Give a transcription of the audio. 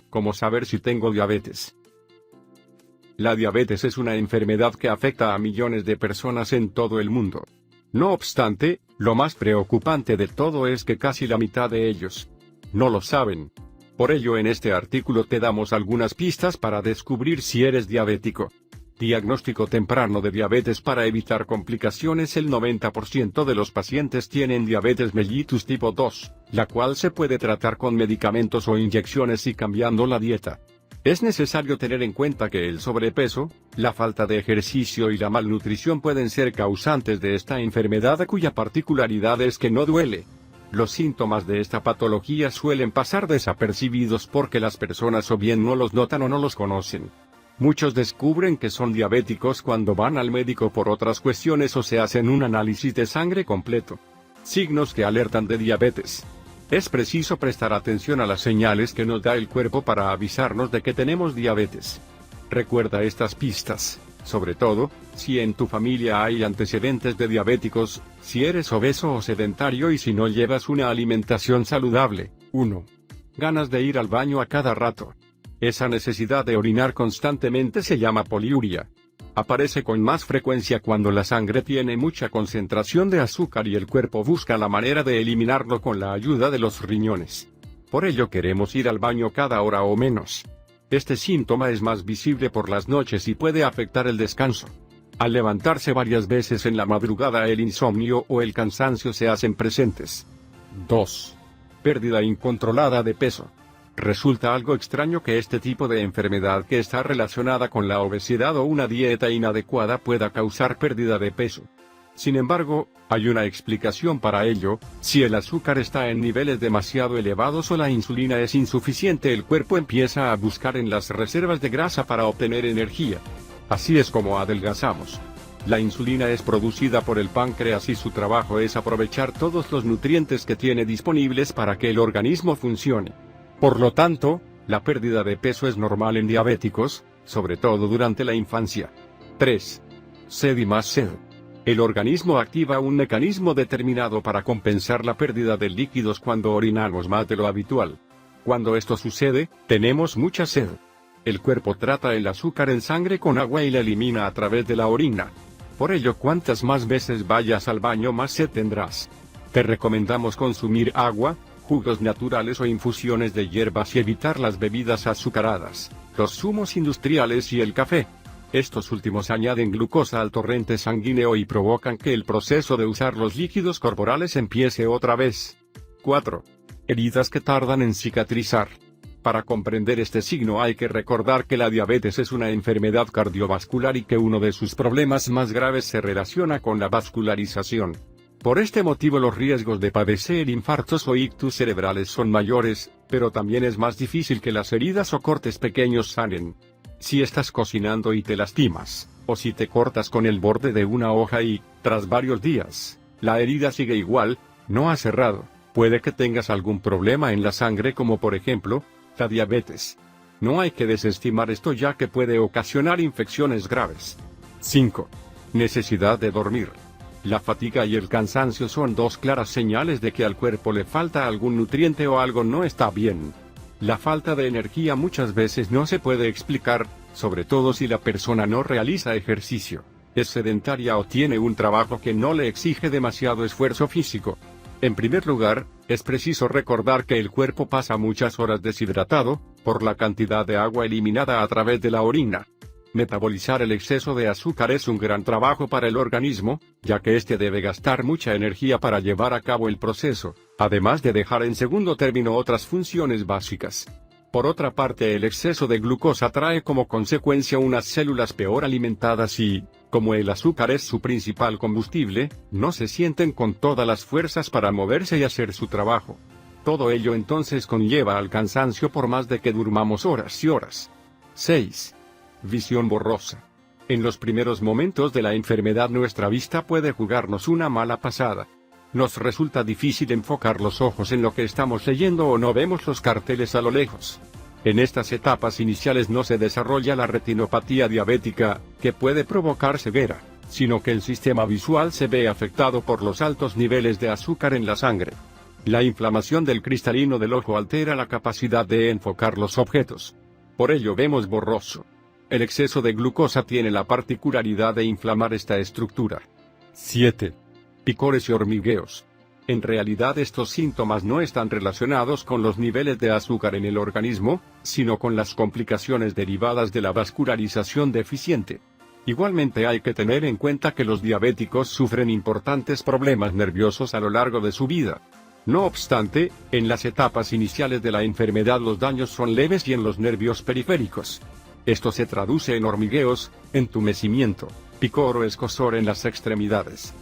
¿Cómo saber si tengo diabetes? La diabetes es una enfermedad que afecta a millones de personas en todo el mundo. No obstante, lo más preocupante de todo es que casi la mitad de ellos no lo saben. Por ello en este artículo te damos algunas pistas para descubrir si eres diabético. Diagnóstico temprano de diabetes para evitar complicaciones. El 90% de los pacientes tienen diabetes mellitus tipo 2, la cual se puede tratar con medicamentos o inyecciones y cambiando la dieta. Es necesario tener en cuenta que el sobrepeso, la falta de ejercicio y la malnutrición pueden ser causantes de esta enfermedad, cuya particularidad es que no duele. Los síntomas de esta patología suelen pasar desapercibidos porque las personas o bien no los notan o no los conocen. Muchos descubren que son diabéticos cuando van al médico por otras cuestiones o se hacen un análisis de sangre completo. Signos que alertan de diabetes. Es preciso prestar atención a las señales que nos da el cuerpo para avisarnos de que tenemos diabetes. Recuerda estas pistas, sobre todo, si en tu familia hay antecedentes de diabéticos, si eres obeso o sedentario y si no llevas una alimentación saludable. 1. Ganas de ir al baño a cada rato. Esa necesidad de orinar constantemente se llama poliuria. Aparece con más frecuencia cuando la sangre tiene mucha concentración de azúcar y el cuerpo busca la manera de eliminarlo con la ayuda de los riñones. Por ello queremos ir al baño cada hora o menos. Este síntoma es más visible por las noches y puede afectar el descanso. Al levantarse varias veces en la madrugada, el insomnio o el cansancio se hacen presentes. 2. Pérdida incontrolada de peso. Resulta algo extraño que este tipo de enfermedad, que está relacionada con la obesidad o una dieta inadecuada, pueda causar pérdida de peso. Sin embargo, hay una explicación para ello: si el azúcar está en niveles demasiado elevados o la insulina es insuficiente, el cuerpo empieza a buscar en las reservas de grasa para obtener energía. Así es como adelgazamos. La insulina es producida por el páncreas y su trabajo es aprovechar todos los nutrientes que tiene disponibles para que el organismo funcione. Por lo tanto, la pérdida de peso es normal en diabéticos, sobre todo durante la infancia. 3. Sed y más sed. El organismo activa un mecanismo determinado para compensar la pérdida de líquidos cuando orinamos más de lo habitual. Cuando esto sucede, tenemos mucha sed. El cuerpo trata el azúcar en sangre con agua y la elimina a través de la orina. Por ello, cuantas más veces vayas al baño, más sed tendrás. Te recomendamos consumir agua, jugos naturales o infusiones de hierbas y evitar las bebidas azucaradas, los zumos industriales y el café. Estos últimos añaden glucosa al torrente sanguíneo y provocan que el proceso de usar los líquidos corporales empiece otra vez. 4. Heridas que tardan en cicatrizar. Para comprender este signo hay que recordar que la diabetes es una enfermedad cardiovascular y que uno de sus problemas más graves se relaciona con la vascularización. Por este motivo los riesgos de padecer infartos o ictus cerebrales son mayores, pero también es más difícil que las heridas o cortes pequeños sanen. Si estás cocinando y te lastimas, o si te cortas con el borde de una hoja y, tras varios días, la herida sigue igual, no ha cerrado, puede que tengas algún problema en la sangre, como por ejemplo, la diabetes. No hay que desestimar esto, ya que puede ocasionar infecciones graves. 5. Necesidad de dormir. La fatiga y el cansancio son dos claras señales de que al cuerpo le falta algún nutriente o algo no está bien. La falta de energía muchas veces no se puede explicar, sobre todo si la persona no realiza ejercicio, es sedentaria o tiene un trabajo que no le exige demasiado esfuerzo físico. En primer lugar, es preciso recordar que el cuerpo pasa muchas horas deshidratado, por la cantidad de agua eliminada a través de la orina. Metabolizar el exceso de azúcar es un gran trabajo para el organismo, ya que éste debe gastar mucha energía para llevar a cabo el proceso, además de dejar en segundo término otras funciones básicas. Por otra parte, el exceso de glucosa trae como consecuencia unas células peor alimentadas y, como el azúcar es su principal combustible, no se sienten con todas las fuerzas para moverse y hacer su trabajo. Todo ello entonces conlleva al cansancio por más de que durmamos horas y horas. 6. Visión borrosa. En los primeros momentos de la enfermedad nuestra vista puede jugarnos una mala pasada. Nos resulta difícil enfocar los ojos en lo que estamos leyendo o no vemos los carteles a lo lejos. En estas etapas iniciales no se desarrolla la retinopatía diabética, que puede provocar ceguera, sino que el sistema visual se ve afectado por los altos niveles de azúcar en la sangre. La inflamación del cristalino del ojo altera la capacidad de enfocar los objetos. Por ello vemos borroso. El exceso de glucosa tiene la particularidad de inflamar esta estructura. 7. Picores y hormigueos. En realidad estos síntomas no están relacionados con los niveles de azúcar en el organismo, sino con las complicaciones derivadas de la vascularización deficiente. Igualmente hay que tener en cuenta que los diabéticos sufren importantes problemas nerviosos a lo largo de su vida. No obstante, en las etapas iniciales de la enfermedad los daños son leves y en los nervios periféricos. Esto se traduce en hormigueos, entumecimiento, picor o escozor en las extremidades.